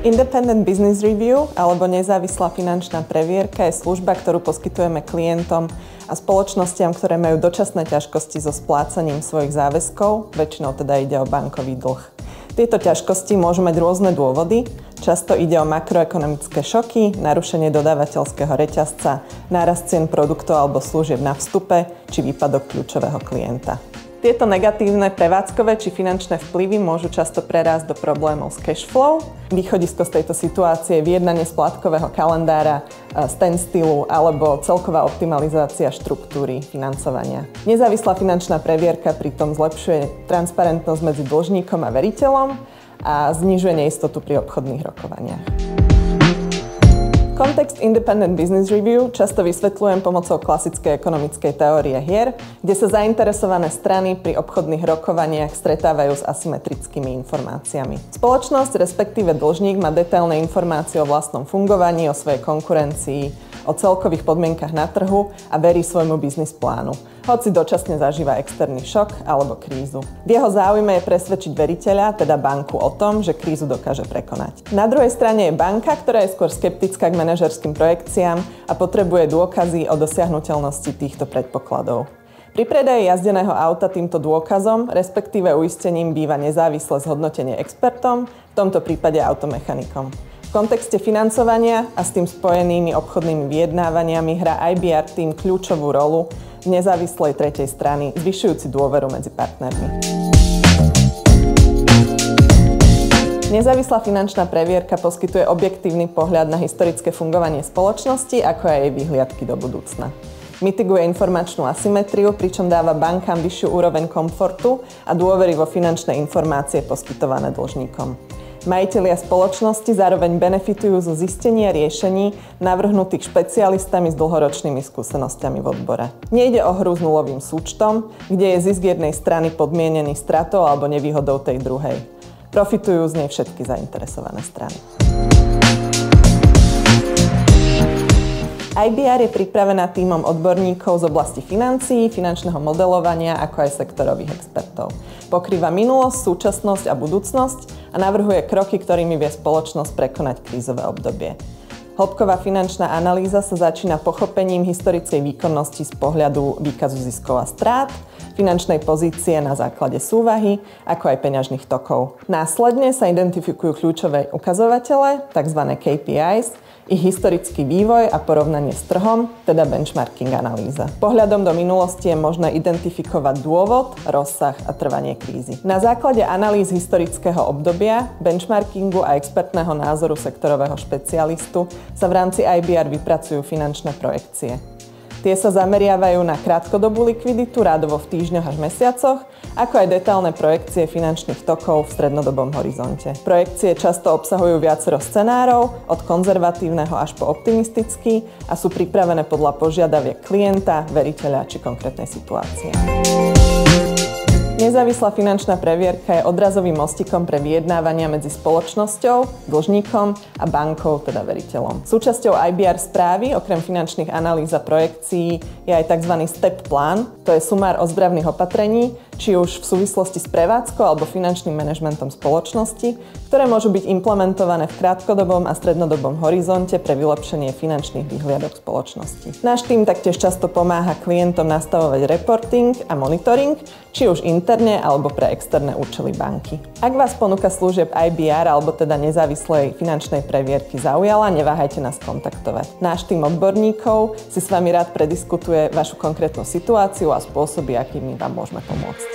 Independent Business Review alebo nezávislá finančná previerka je služba, ktorú poskytujeme klientom a spoločnostiam, ktoré majú dočasné ťažkosti so splácaním svojich záväzkov, väčšinou teda ide o bankový dlh. Tieto ťažkosti môžu mať rôzne dôvody, často ide o makroekonomické šoky, narušenie dodávateľského reťazca, nárast cien produktov alebo služieb na vstupe či výpadok kľúčového klienta. Tieto negatívne prevádzkové či finančné vplyvy môžu často prerásť do problémov s cash flow. Východisko z tejto situácie je vyjednanie splátkového kalendára, standstillu alebo celková optimalizácia štruktúry financovania. Nezávislá finančná previerka pritom zlepšuje transparentnosť medzi dlžníkom a veriteľom a znižuje neistotu pri obchodných rokovaniach. Kontext Independent Business Review často vysvetľujem pomocou klasickej ekonomickej teórie hier, kde sa zainteresované strany pri obchodných rokovaniach stretávajú s asymetrickými informáciami. Spoločnosť, respektíve dlžník, má detailné informácie o vlastnom fungovaní, o svojej konkurencii, o celkových podmienkach na trhu a verí svojmu biznis plánu, hoci dočasne zažíva externý šok alebo krízu. V jeho záujme je presvedčiť veriteľa, teda banku, o tom, že krízu dokáže prekonať. Na druhej strane je banka, ktorá je skôr skeptická k manažerským projekciám a potrebuje dôkazy o dosiahnuteľnosti týchto predpokladov. Pri predaji jazdeného auta týmto dôkazom, respektíve uistením, býva nezávislé zhodnotenie expertom, v tomto prípade automechanikom. V kontexte financovania a s tým spojenými obchodnými vyjednávaniami hrá IBR tým kľúčovú rolu v nezávislej tretej strany, zvyšujúci dôveru medzi partnermi. Nezávislá finančná previerka poskytuje objektívny pohľad na historické fungovanie spoločnosti, ako aj jej vyhliadky do budúcna. Mitiguje informačnú asymetriu, pričom dáva bankám vyššiu úroveň komfortu a dôvery vo finančné informácie poskytované dlžníkom. Majitelia spoločnosti zároveň benefitujú zo zistenia riešení navrhnutých špecialistami s dlhoročnými skúsenosťami v odbore. Nejde o hru s nulovým súčtom, kde je zisk jednej strany podmienený stratou alebo nevýhodou tej druhej. Profitujú z nej všetky zainteresované strany. IBR je pripravená tímom odborníkov z oblasti financií, finančného modelovania, ako aj sektorových expertov. Pokrýva minulosť, súčasnosť a budúcnosť a navrhuje kroky, ktorými vie spoločnosť prekonať krízové obdobie. Hĺbková finančná analýza sa začína pochopením historickej výkonnosti z pohľadu výkazu ziskov a strát, finančnej pozície na základe súvahy, ako aj peňažných tokov. Následne sa identifikujú kľúčové ukazovatele, tzv. KPIs, ich historický vývoj a porovnanie s trhom, teda benchmarking analýza. Pohľadom do minulosti je možné identifikovať dôvod, rozsah a trvanie krízy. Na základe analýz historického obdobia, benchmarkingu a expertného názoru sektorového špecialistu sa v rámci IBR vypracujú finančné projekcie. Tie sa zameriavajú na krátkodobú likviditu, rádovo v týždňoch až mesiacoch, ako aj detailné projekcie finančných tokov v strednodobom horizonte. Projekcie často obsahujú viacero scenárov, od konzervatívneho až po optimistický a sú pripravené podľa požiadaviek klienta, veriteľa či konkrétnej situácie. Nezávislá finančná previerka je odrazovým mostikom pre vyjednávania medzi spoločnosťou, dlžníkom a bankou, teda veriteľom. Súčasťou IBR správy, okrem finančných analýz a projekcií, je aj tzv. Step plán, to je sumár ozdravných opatrení, či už v súvislosti s prevádzkou alebo finančným manažmentom spoločnosti, ktoré môžu byť implementované v krátkodobom a strednodobom horizonte pre vylepšenie finančných výhliadok spoločnosti. Náš tím taktiež často pomáha klientom nastavovať reporting a monitoring, či už interne alebo pre externé účely banky. Ak vás ponuka služieb IBR alebo teda nezávislej finančnej previerky zaujala, neváhajte nás kontaktovať. Náš tím odborníkov si s vami rád prediskutuje vašu konkrétnu situáciu a spôsoby, akými vám môžeme pomôcť.